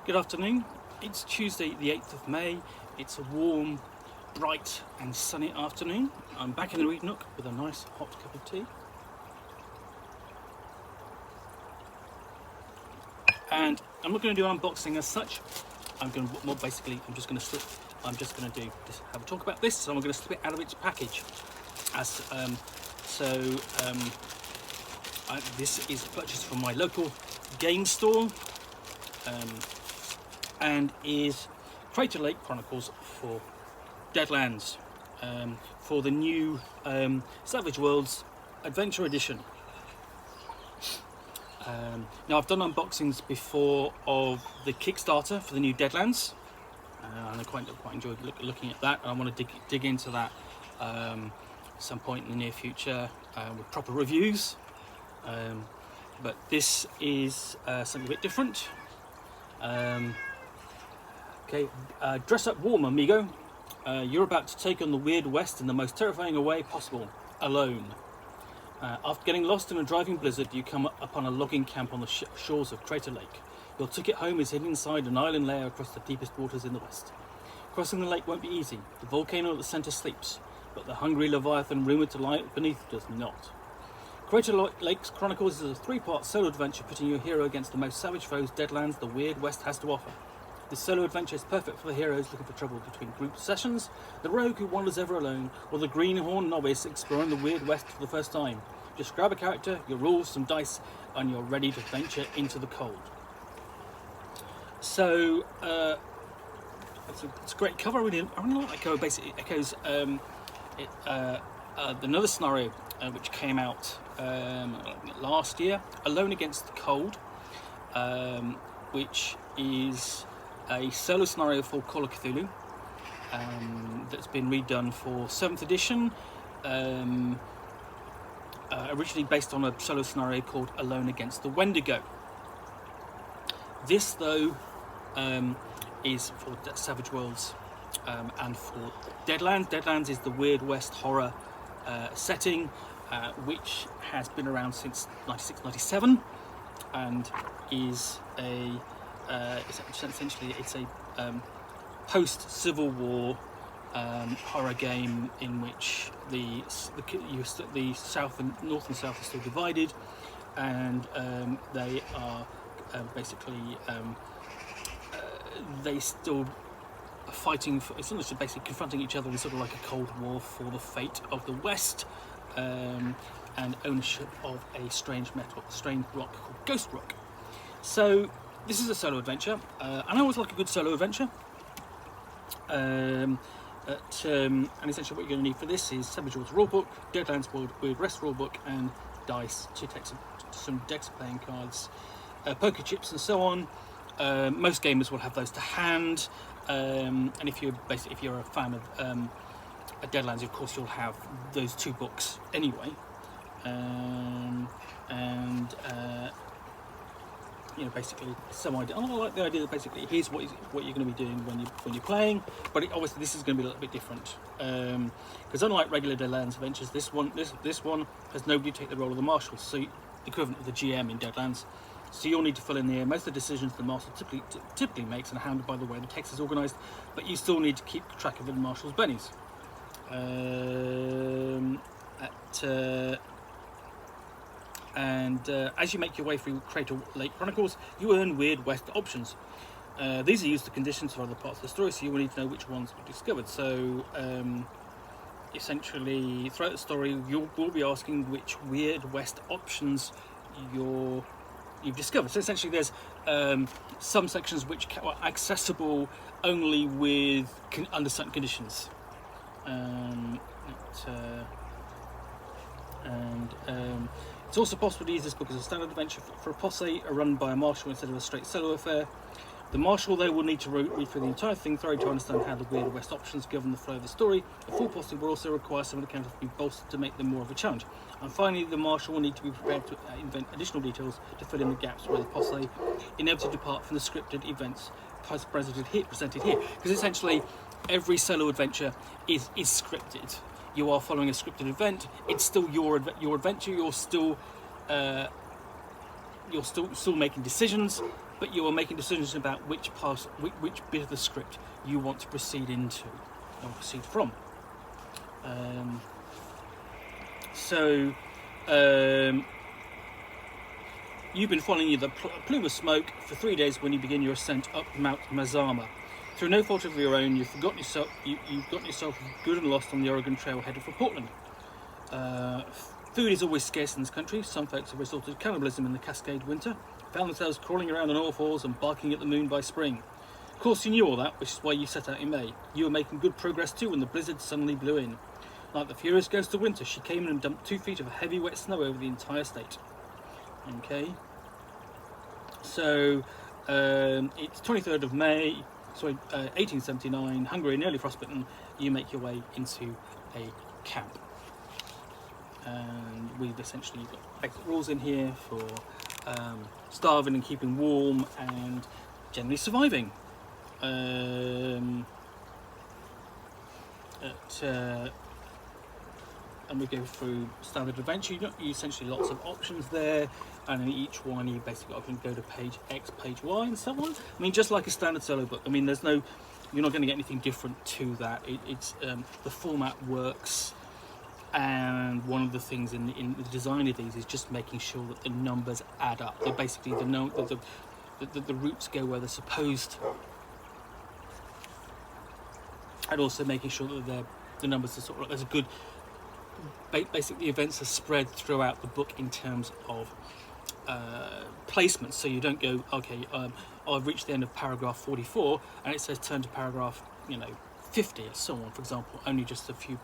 Good afternoon. It's Tuesday the 8th of May. It's a warm, bright and sunny afternoon. I'm back in the Nook with a nice hot cup of tea. And I'm not going to do an unboxing as such. I'm just going to have a talk about this. So I'm going to slip it out of its package. This is purchased from my local game store. And is Crater Lake Chronicles for Deadlands, for the new Savage Worlds Adventure Edition. Now I've done unboxings before of the Kickstarter for the new Deadlands, and I quite enjoyed looking at that, and I want to dig into that at some point in the near future with proper reviews. But this is something a bit different. Dress up warm, amigo. You're about to take on the Weird West in the most terrifying way possible, alone. After getting lost in a driving blizzard, you come upon a logging camp on the shores of Crater Lake. Your ticket home is hidden inside an island layer across the deepest waters in the west. Crossing the lake won't be easy. The volcano at the centre sleeps, but the hungry Leviathan rumoured to lie beneath does not. Crater Lake Chronicles is a three-part solo adventure pitting your hero against the most savage foes Deadlands the Weird West has to offer. This solo adventure is perfect for the heroes looking for trouble between group sessions, the rogue who wanders ever alone, or the greenhorn novice exploring the Weird West for the first time. Just grab a character, your rules, some dice, and you're ready to venture into the cold. So, it's a great cover. I really like that cover. Basically, it echoes another scenario which came out last year, Alone Against the Cold, which is a solo scenario for Call of Cthulhu that's been redone for 7th edition, originally based on a solo scenario called Alone Against the Wendigo. This, though, is for Savage Worlds and for Deadlands. Deadlands is the Weird West horror setting, which has been around since 96-97 and is essentially a post-Civil War horror game in which the south and north and south are still divided, and they are they still are fighting for, it's almost basically confronting each other in sort of like a Cold War for the fate of the West, and ownership of a strange rock called Ghost Rock. So this is a solo adventure, and I always like a good solo adventure. And essentially what you're going to need for this is Savage Worlds rulebook, Deadlands Weird West rulebook, and dice to take some decks of playing cards, poker chips, and so on. Most gamers will have those to hand, and if you're a fan of Deadlands, of course you'll have those two books anyway. Basically some idea. I like the idea that basically here's what you're going to be doing when you're playing, but obviously this is going to be a little bit different, because unlike regular Deadlands adventures, this one has nobody take the role of the marshal, so the equivalent of the GM in Deadlands. So you'll need to fill in the air. Most of the decisions the marshal typically makes are handled by the way the text is organised, but you still need to keep track of the marshal's bennies. As you make your way through Crater Lake Chronicles, you earn Weird West options. These are used to conditions for other parts of the story, so you will need to know which ones you've discovered. So essentially, throughout the story, you will be asking which Weird West options you've discovered. So essentially, there's some sections which are accessible only under certain conditions. It's also possible to use this book as a standard adventure for a posse run by a marshal instead of a straight solo affair. The marshal, though, will need to read through the entire thing thoroughly to understand how the Weird West options govern the flow of the story. The full posse will also require some of the characters to be bolstered to make them more of a challenge. And finally, the marshal will need to be prepared to invent additional details to fill in the gaps where the posse inevitably depart from the scripted events presented here. Because essentially, every solo adventure is scripted. You are following a scripted event. It's still your adventure. You're still making decisions, but you are making decisions about which bit of the script you want to proceed into or proceed from. You've been following the plume of smoke for 3 days when you begin your ascent up Mount Mazama. Through no fault of your own, you've gotten yourself good and lost on the Oregon Trail headed for Portland. Food is always scarce in this country. Some folks have resorted to cannibalism in the Cascade winter, found themselves crawling around on all fours and barking at the moon by spring. Of course, you knew all that, which is why you set out in May. You were making good progress too when the blizzard suddenly blew in. Like the furious ghost of winter, she came in and dumped 2 feet of heavy wet snow over the entire state. Okay. So, it's 23rd of May, 1879, hungry, nearly frostbitten. You make your way into a camp. And we've essentially got basic rules in here for starving and keeping warm and generally surviving. And we go through standard adventure. You essentially lots of options there, and in each one you basically often go to page X, page Y, and so on. I mean, just like a standard solo book. I mean, you're not going to get anything different to that. It's the format works. And one of the things in the design of these is just making sure that the numbers add up. They're basically the roots go where they're supposed to, and also making sure that the numbers are sort of, there's a good. Basically, events are spread throughout the book in terms of placements. So you don't go, okay, I've reached the end of paragraph 44, and it says turn to paragraph 50 or so on, for example, only just a few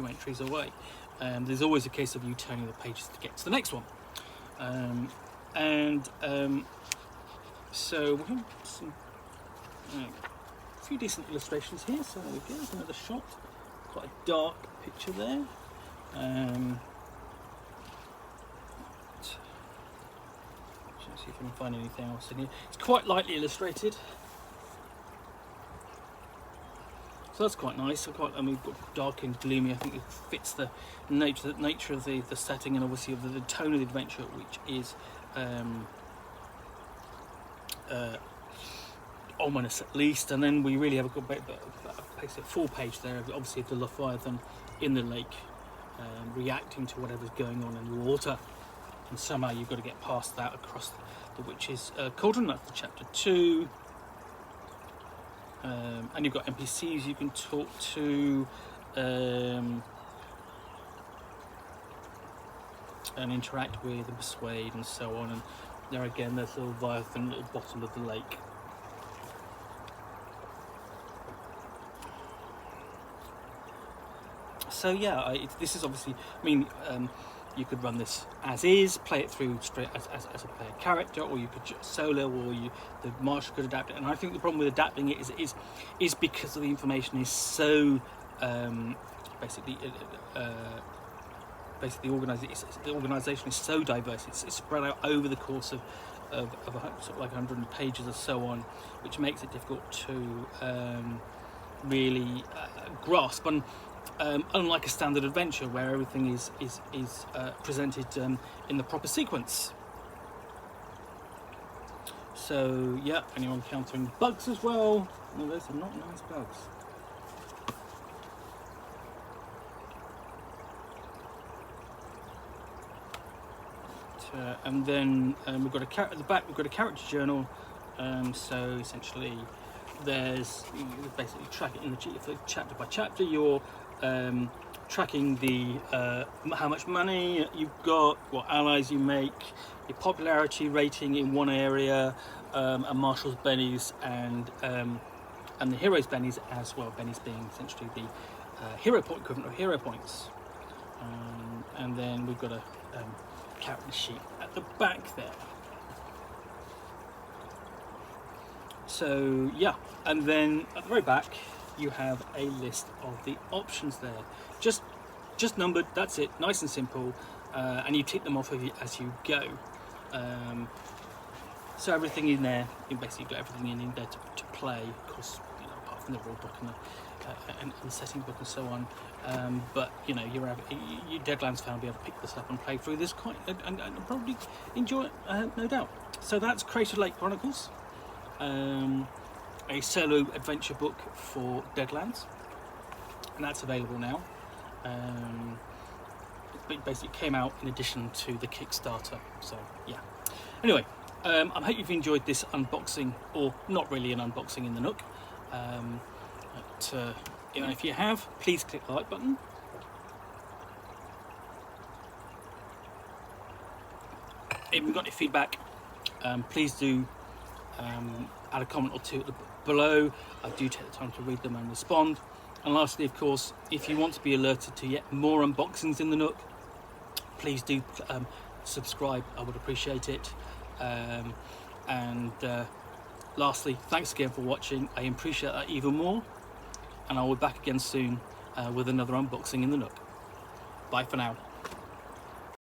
entries away. There's always a case of you turning the pages to get to the next one. So we have some a few decent illustrations here. So there we go, there's another shot, quite a dark picture there. Let's see if I can find anything else in here. It's quite lightly illustrated. So that's quite nice. We've got dark and gloomy. I think it fits the nature of the setting, and obviously of the tone of the adventure, which is ominous at least. And then we really have a good full page there, obviously of the Leviathan in the lake, reacting to whatever's going on in the water. And somehow you've got to get past that across the witch's cauldron. That's the chapter 2. And you've got NPCs you can talk to and interact with and persuade and so on. And there again, there's a Leviathan at the bottom of the lake. So yeah, this is obviously, you could run this as is, play it through straight as a player character, or you could just solo, or the master could adapt it. And I think the problem with adapting it is because of the information is so basically the organisation is so diverse. It's spread out over the course of sort of like 100 pages or so on, which makes it difficult to really grasp. And unlike a standard adventure where everything is presented in the proper sequence. So yeah, and you're encountering bugs as well. No, those are not nice bugs. And then we've got at the back we've got a character journal. So essentially, there's basically track it in the chapter by chapter. You're tracking the how much money you've got, what allies you make, your popularity rating in one area, and Marshall's bennies and the heroes' bennies as well. Bennies being essentially the hero point equivalent of hero points. And then we've got a character sheet at the back there. So yeah, and then at the very back you have a list of the options there, just numbered. That's it, nice and simple, and you tick them off as you go. So everything in there, you basically got everything in there to play. Of course, apart from the rule book and and setting book and so on. But you know, you Deadlands fan will be able to pick this up and play through this quite and probably enjoy it, no doubt. So that's Crater Lake Chronicles, a solo adventure book for Deadlands, and that's available now. It basically came out in addition to the Kickstarter. So yeah. Anyway, I hope you've enjoyed this unboxing, or not really an unboxing in the Nook. You know, if you have, please click the like button. If you've got any feedback, please do add a comment or two below. I do take the time to read them and respond. And lastly, of course, if you want to be alerted to yet more unboxings in the Nook, please do subscribe. I would appreciate it. Lastly, thanks again for watching. I appreciate that even more, and I will be back again soon with another unboxing in the Nook. Bye for now.